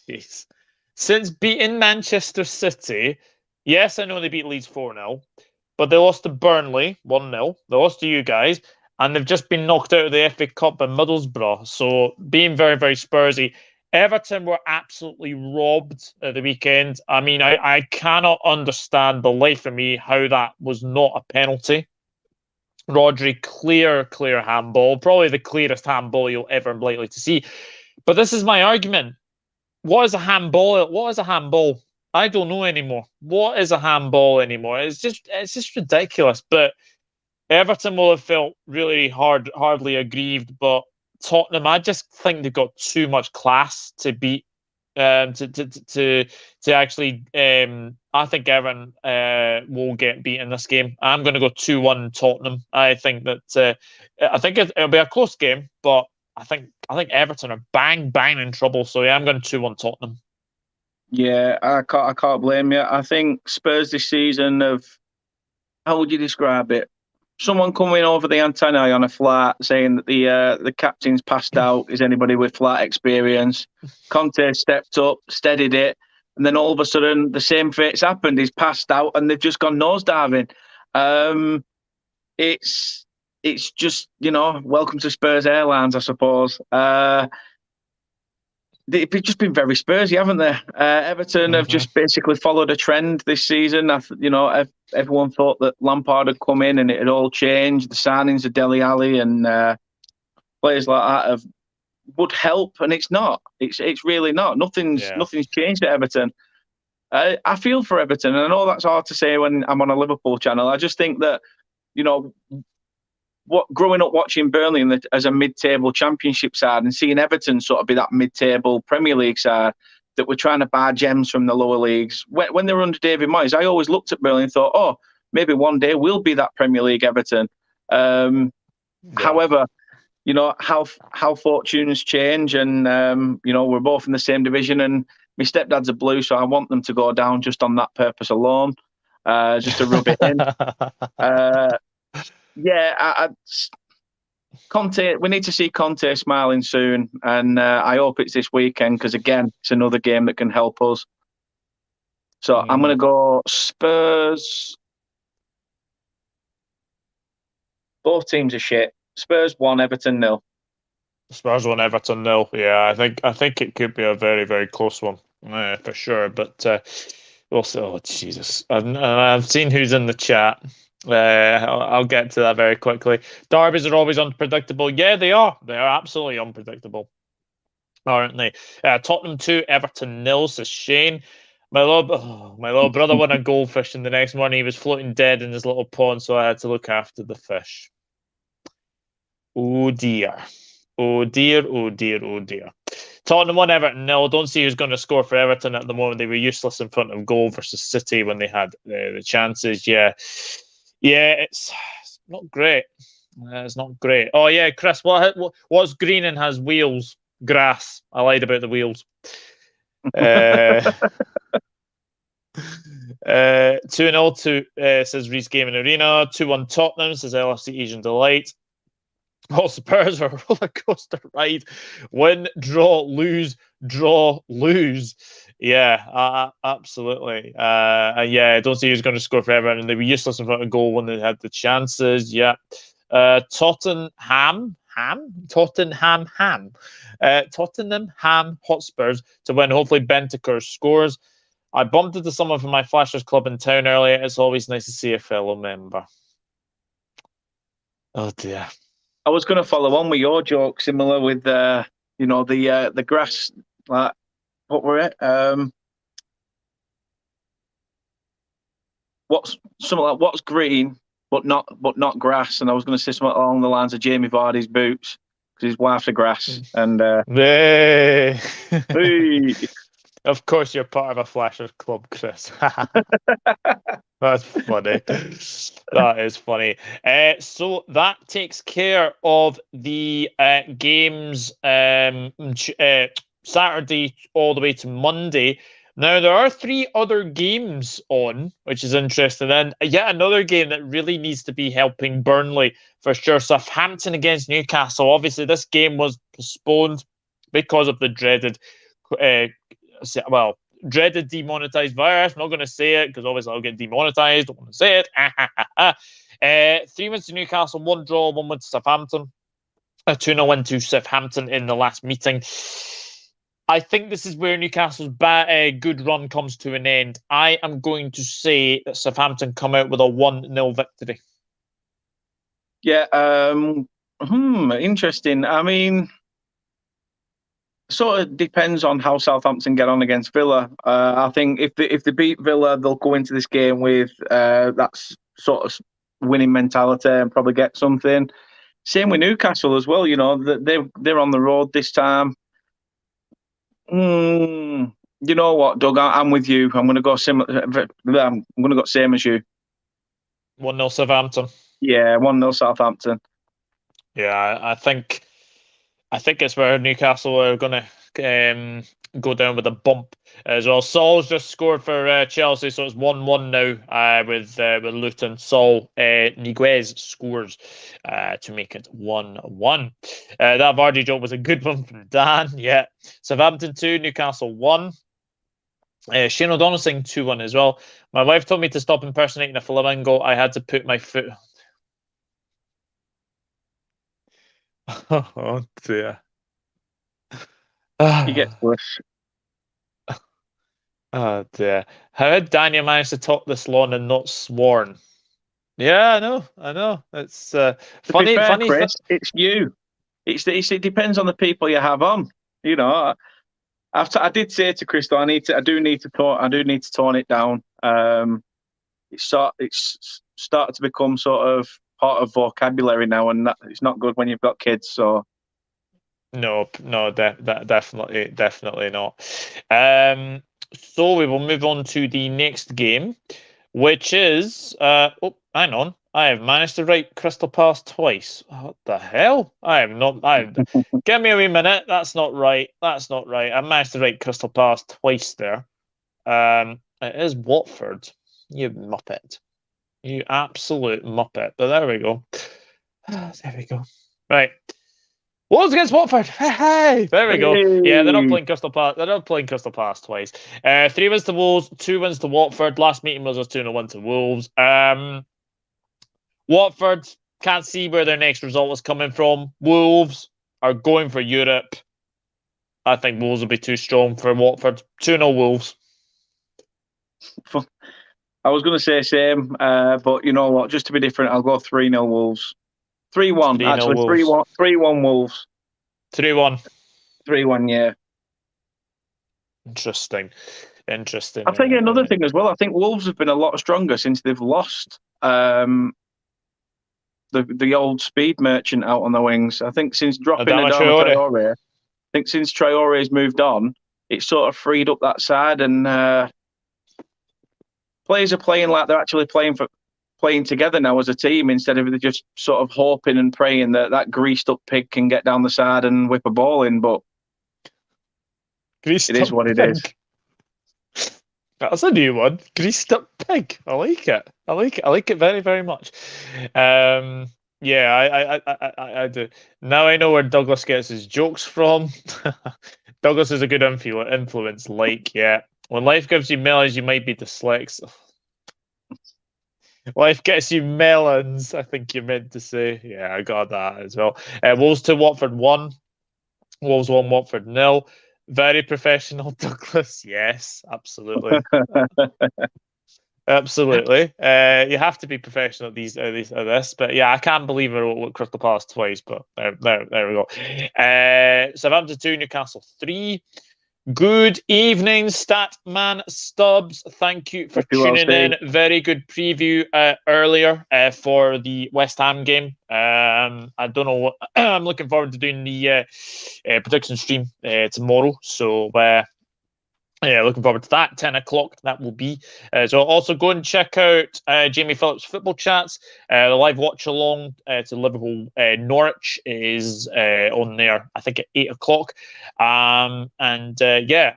Speaker 1: geez, since beating Manchester City, yes, I know they beat Leeds 4-0, but they lost to Burnley 1-0. They lost to you guys, and they've just been knocked out of the FA Cup by Middlesbrough. So being very, very Spursy. Everton were absolutely robbed at the weekend. I mean, I cannot understand the life of me how that was not a penalty. Rodri, clear handball. Probably the clearest handball you'll ever be likely to see. But this is my argument. What is a handball? What is a handball? I don't know anymore. What is a handball anymore? It's just ridiculous. But Everton will have felt really hardly aggrieved, but Tottenham, I just think they've got too much class to beat. To actually, I think Everton will get beat in this game. I'm going to go 2-1 Tottenham. I think that I think it'll be a close game, but I think Everton are bang in trouble. So yeah, I'm going 2-1 Tottenham.
Speaker 2: Yeah, I can't blame you. I think Spurs this season how would you describe it? Someone coming over the antennae on a flat saying that the captain's passed out. Is anybody with flat experience? Conte stepped up, steadied it, and then all of a sudden the same fate's happened. He's passed out, and they've just gone nosediving. It's just, welcome to Spurs Airlines, I suppose. They've just been very Spursy, haven't they? Everton have just basically followed a trend this season. Everyone thought that Lampard had come in and it had all changed. The signings of Dele Alli and players like that would help, and it's not. It's really not. Nothing's changed at Everton. I feel for Everton, and I know that's hard to say when I'm on a Liverpool channel. I just think that, growing up watching Burnley as a mid-table Championship side and seeing Everton sort of be that mid-table Premier League side that were trying to buy gems from the lower leagues. When they were under David Moyes, I always looked at Burnley and thought, oh, maybe one day we'll be that Premier League Everton. However, how fortunes change, and we're both in the same division, and my stepdad's a Blue, so I want them to go down just on that purpose alone, just to rub it in. Conte. We need to see Conte smiling soon, and I hope it's this weekend, because again, it's another game that can help us. So I'm going to go Spurs. Both teams are shit. Spurs 1, Everton 0.
Speaker 1: Spurs 1, Everton 0. Yeah, I think it could be a very, very close one, for sure. But also, oh Jesus, I've seen who's in the chat. I'll get to that very quickly. Derbies are always unpredictable. Yeah, they are. They are absolutely unpredictable, aren't they? Tottenham 2, Everton 0, says Shane. My little brother went a goldfish, and the next morning he was floating dead in his little pond, so I had to look after the fish. Oh dear. Oh dear, oh dear, oh dear. Tottenham 1, Everton 0. Don't see who's going to score for Everton at the moment. They were useless in front of goal versus City when they had the chances. Yeah, it's not great. It's not great. Oh yeah, Chris, what's green and has wheels? Grass. I lied about the wheels. 2-0 to says Reese Gaming Arena. 2-1 Tottenham, says LFC Asian Delight. All Spurs are a roller coaster ride. Win, draw, lose, draw, lose. Yeah, absolutely. Yeah, I don't see who's going to score for Everton. They were useless in front of goal when they had the chances. Yeah. Tottenham Hotspurs to win. Hopefully Bentancur scores. I bumped into someone from my Flashers club in town earlier. It's always nice to see a fellow member. Oh dear.
Speaker 2: I was going to follow on with your joke, similar with the grass. Like, what were it? What's green but not grass? And I was going to say something along the lines of Jamie Vardy's boots because his wife's a grass. And
Speaker 1: hey. Of course, you're part of a Flashers club, Chris. That's funny. That is funny. So that takes care of the games Saturday all the way to Monday. Now, there are 3 other games on, which is interesting. And yet another game that really needs to be helping Burnley for sure. Southampton against Newcastle. Obviously, this game was postponed because of the dreaded dreaded demonetized virus. I'm not going to say it because obviously I'll get demonetized. Don't want to say it. 3 wins to Newcastle, 1 draw, 1 win to Southampton. A 2-0 win to Southampton in the last meeting. I think this is where Newcastle's good run comes to an end. I am going to say that Southampton come out with a 1-0 victory.
Speaker 2: Yeah, interesting. I mean, sort of depends on how Southampton get on against Villa. I think if they beat Villa, they'll go into this game with that sort of winning mentality and probably get something. Same with Newcastle as well. You know, they're on the road this time. You know what, Doug? I'm with you. I'm going to go similar. I'm going to go same as you.
Speaker 1: 1-0 Southampton.
Speaker 2: Yeah, 1-0 Southampton.
Speaker 1: Yeah, I think it's where Newcastle are going to go down with a bump as well. Saul's just scored for Chelsea, so it's 1-1 now with Luton. Saul Niguez scores to make it 1-1. That Vardy joke was a good one from Dan. Yeah, Southampton 2, Newcastle 1. Shane O'Donnell saying 2-1 as well. My wife told me to stop impersonating a flamingo. I had to put my foot. Oh dear.
Speaker 2: You get worse.
Speaker 1: Oh dear. How did Daniel manage to talk this long and not sworn? Yeah, I know. It's funny. Funny,
Speaker 2: Chris, it's you. It depends on the people you have on. You know, I did say to Chris, though, I do need to tone it down. It's started to become sort of part of vocabulary now, and it's not good when you've got kids. So.
Speaker 1: No, definitely not. So we will move on to the next game, which is hang on. I have managed to write Crystal Palace twice. What the hell? I have not. Give me a wee minute. That's not right. I managed to write Crystal Palace twice there. It is Watford. You muppet. You absolute muppet. But there we go. There we go. Right. Wolves against Watford. Hey, there we go. Yeah, they're not playing Crystal Palace. They're not playing Crystal Palace twice. 3 wins to Wolves, 2 wins to Watford. Last meeting was a 2-1 to Wolves. Watford can't see where their next result is coming from. Wolves are going for Europe. I think Wolves will be too strong for Watford. 2-0 Wolves.
Speaker 2: I was going to say same, but you know what? Just to be different, I'll go 3-0 Wolves. 3-1, actually. 3-1 Wolves.
Speaker 1: 3-1.
Speaker 2: 3-1, yeah.
Speaker 1: Interesting.
Speaker 2: I'll tell you another thing as well. I think Wolves have been a lot stronger since they've lost the old speed merchant out on the wings. I think since dropping Adama Traore, I think since Traore's moved on, it's sort of freed up that side, and players are playing like they're actually playing together now as a team instead of just sort of hoping and praying that greased up pig can get down the side and whip a ball in. But it is what it is.
Speaker 1: That's a new one. Greased up pig. I like it. I like it very, very much. Yeah, I do. Now I know where Douglas gets his jokes from. Douglas is a good influence. Yeah. When life gives you melons, you might be dyslexic. Life gets you melons, I think you're meant to say. Yeah, I got that as well. Wolves 2, Watford 1. Wolves 1, Watford 0. Very professional, Douglas. Yes, absolutely. Absolutely. You have to be professional at this. But yeah, I can't believe I wrote Crystal Palace twice, but there we go. Southampton 2, Newcastle 3. Good evening, Statman Stubbs. Thank you for tuning in. Very good preview earlier for the West Ham game. I don't know what I'm looking forward to doing the prediction stream tomorrow. So yeah, looking forward to that. 10 o'clock, that will be. So also go and check out Jamie Phillips' football chats. The live watch along to Liverpool Norwich is on there, I think, at 8 o'clock. Yeah,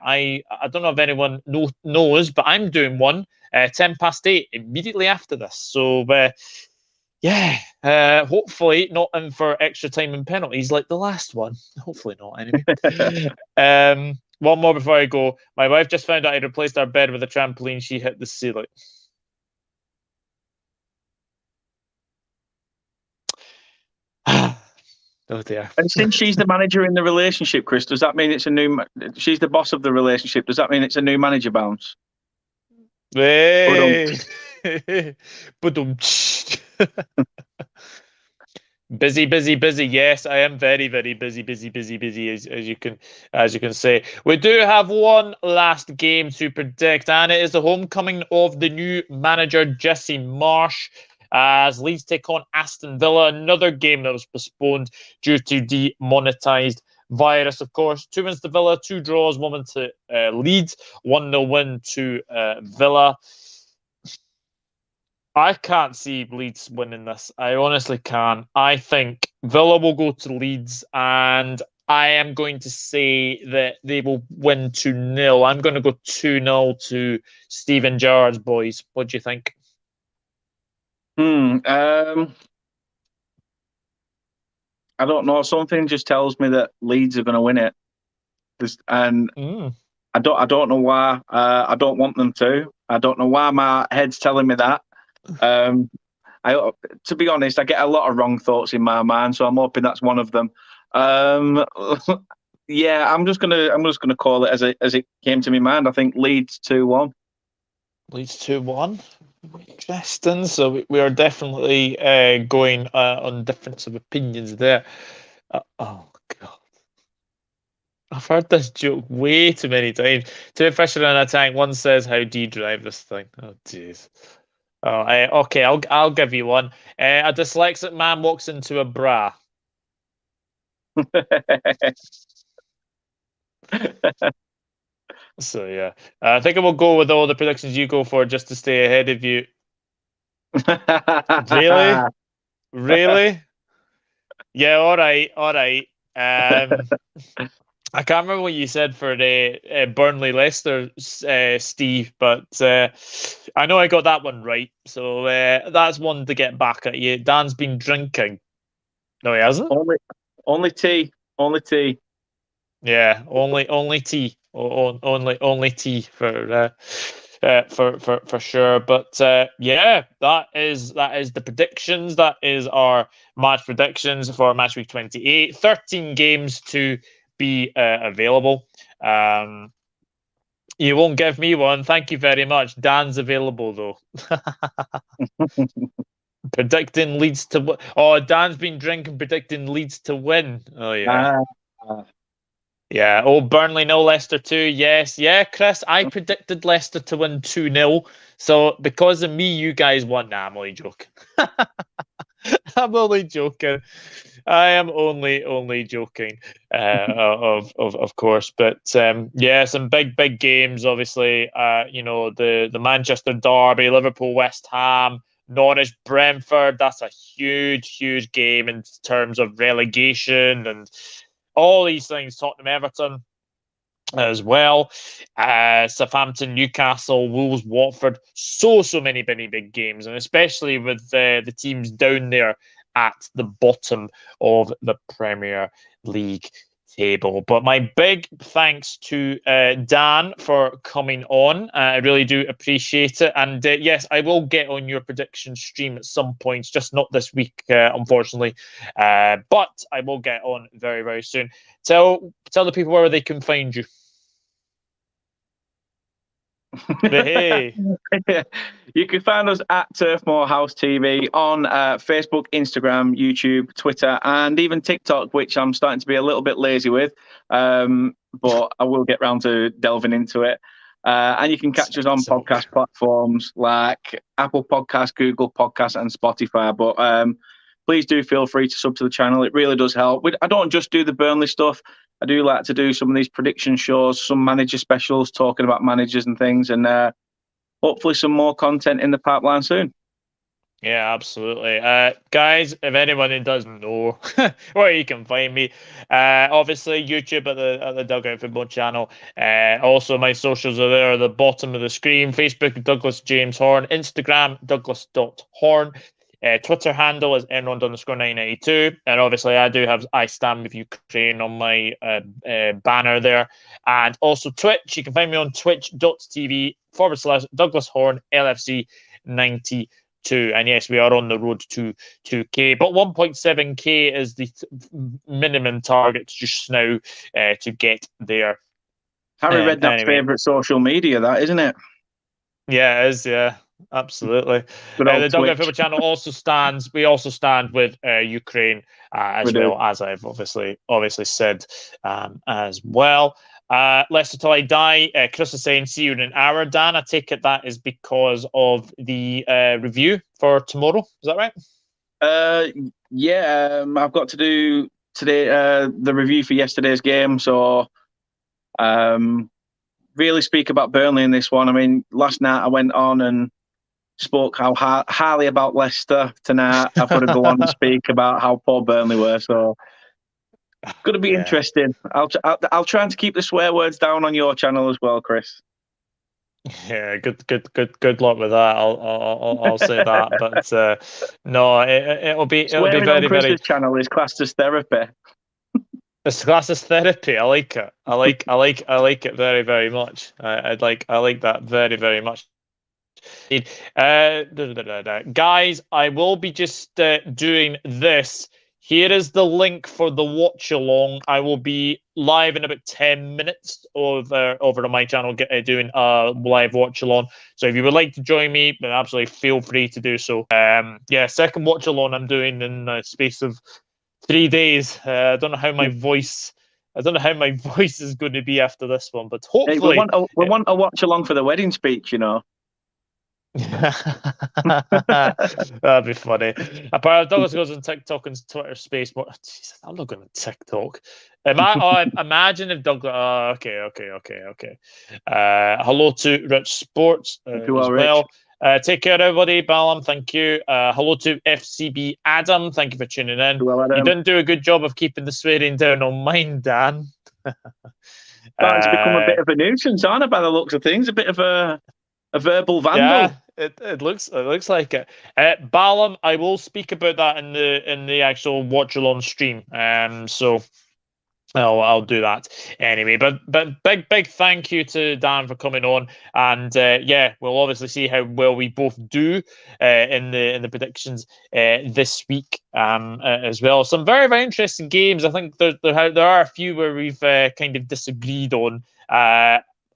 Speaker 1: I don't know if anyone knows, but I'm doing one 8:10 immediately after this. So yeah, hopefully not in for extra time and penalties like the last one. Hopefully not, anyway. One more before I go. My wife just found out I replaced our bed with a trampoline. She hit the ceiling. Oh dear.
Speaker 2: And since she's the manager in the relationship, Chris, does that mean it's a new? She's the boss of the relationship. Does that mean it's a new manager bounce?
Speaker 1: Hey. Busy. Yes, I am very, very busy. As you can say, we do have one last game to predict, and it is the homecoming of the new manager Jesse Marsh, as Leeds take on Aston Villa. Another game that was postponed due to demonetized virus, of course. 2 wins to Villa, 2 draws, 1 win to Leeds, 1-0 win to Villa. I can't see Leeds winning this. I honestly can't. I think Villa will go to Leeds, and I am going to say that they will win 2-0. I'm going to go 2-0 to Steven Gerrard's boys. What do you think?
Speaker 2: I don't know. Something just tells me that Leeds are going to win it, and I don't know why. I don't want them to. I don't know why my head's telling me that. To be honest, I get a lot of wrong thoughts in my mind, so I'm hoping that's one of them. Yeah, I'm just gonna call it as it came to my mind. I think Leeds 2-1.
Speaker 1: Leeds 2-1. Interesting. So we are definitely going on difference of opinions there. Oh God. I've heard this joke way too many times. Two Fisher in a tank. One says, "How do you drive this thing?" Oh jeez. Oh, okay. I'll give you one. A dyslexic man walks into a bra. So yeah, I think I will go with all the predictions you go for just to stay ahead of you. Really? Yeah. All right. I can't remember what you said for the Burnley Leicester, Steve, but I know I got that one right. So that's one to get back at you. Dan's been drinking. No, he hasn't.
Speaker 2: Only tea.
Speaker 1: Yeah, only tea. Only tea for for sure. But yeah, that is the predictions. That is our match predictions for match week 28. 13 games to be available. You won't give me one. Thank you very much. Dan's available though. Predicting Leeds to oh, Dan's been drinking, predicting Leeds to win. Oh yeah. Yeah. Oh, Burnley no, Leicester 2. Yes. Yeah, Chris, I predicted Leicester to win 2-0. So because of me, you guys won. Nah, I'm only joking. I'm only joking. I am only joking, of course. But yeah, some big games. Obviously, the Manchester derby, Liverpool, West Ham, Norwich, Brentford. That's a huge game in terms of relegation and all these things. Tottenham, Everton as well. Southampton, Newcastle, Wolves, Watford. So many big games, and especially with the teams down there at the bottom of the Premier League table. But my big thanks to Dan for coming on. I really do appreciate it. And yes, I will get on your prediction stream at some points, just not this week, unfortunately. But I will get on very soon. Tell the people where they can find you. Hey.
Speaker 2: You can find us at TurfMoorHouse TV on Facebook, Instagram, YouTube, Twitter, and even TikTok, which I'm starting to be a little bit lazy with, but I will get round to delving into it. And you can catch us on podcast platforms like Apple Podcasts, Google Podcasts, and Spotify. But please do feel free to sub to the channel. It really does help. I don't just do the Burnley stuff. I do like to do some of these prediction shows, some manager specials, talking about managers and things, and hopefully some more content in the pipeline soon.
Speaker 1: Yeah, absolutely. Guys, if anyone doesn't know where you can find me, obviously YouTube at the Dugout Football channel. Also, my socials are there at the bottom of the screen. Facebook, Douglas James Horn. Instagram, Douglas.Horn. Twitter handle is Enron_992, and obviously I stand with Ukraine on my banner there, and also Twitch. You can find me on twitch.tv/Douglas Horn LFC 92. And yes, we are on the road to 2K, but 1.7K is the minimum target just now to get there.
Speaker 2: Harry Redknapp's favourite social media, that isn't it?
Speaker 1: Yeah, it is. Yeah. Absolutely. The Dugout Football channel also stands. We also stand with Ukraine as well, as I've obviously said as well. Leicester till I die. Chris is saying see you in an hour. Dan, I take it that is because of the review for tomorrow. Is that right?
Speaker 2: Yeah, I've got to do today the review for yesterday's game. So really speak about Burnley in this one. I mean, last night I went on and spoke how highly about Leicester. Tonight I've got to go on and speak about how poor Burnley were. So going to be interesting. I'll try to keep the swear words down on your channel as well, Chris.
Speaker 1: Yeah, good luck with that. I'll say that, but no, it'll be very
Speaker 2: Chris's channel is classed as therapy.
Speaker 1: It's classed as therapy. I like it. I like it very much. I like that very much. Guys, I will be just doing this. Here is the link for the watch along. I will be live in about 10 minutes over on my channel doing a live watch along. So if you would like to join me, then absolutely feel free to do so. Yeah, second watch along I'm doing in a space of 3 days. I don't know how my voice is going to be after this one, but hopefully
Speaker 2: we want a watch along for the wedding speech, you know.
Speaker 1: That'd be funny. Apparently, Douglas goes on TikTok and Twitter space. Jesus, I'm not going to TikTok. Imagine if Douglas. Okay. Hello to Rich Sports as well. Take care, everybody. Balam, thank you. Hello to FCB Adam. Thank you for tuning in.
Speaker 2: Well,
Speaker 1: you didn't do a good job of keeping the swearing down on mine, Dan.
Speaker 2: It's become a bit of a nuisance, aren't it, by the looks of things? A bit of a verbal vandal.
Speaker 1: Yeah, it looks like it. Balam, I will speak about that in the actual watch along stream. So I'll do that anyway. But big thank you to Dan for coming on, and yeah, we'll obviously see how well we both do in the predictions this week as well. Some very interesting games. I think there are a few where we've kind of disagreed on.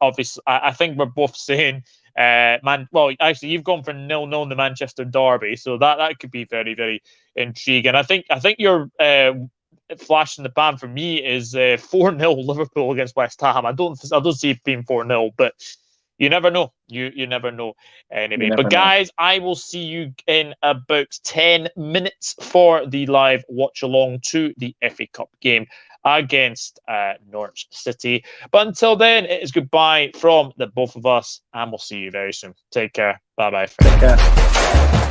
Speaker 1: Obviously, I think we're both saying. Well, actually, you've gone for 0-0 in the Manchester derby, so that could be very intriguing. I think your flash in the pan for me is 4-0 Liverpool against West Ham. I don't see it being 4-0, but you never know. You never know anyway. But guys, I will see you in about 10 minutes for the live watch along to the FA Cup game against Norwich City. But until then, it is goodbye from the both of us, and we'll see you very soon. Take care. Bye-bye.
Speaker 2: Take care.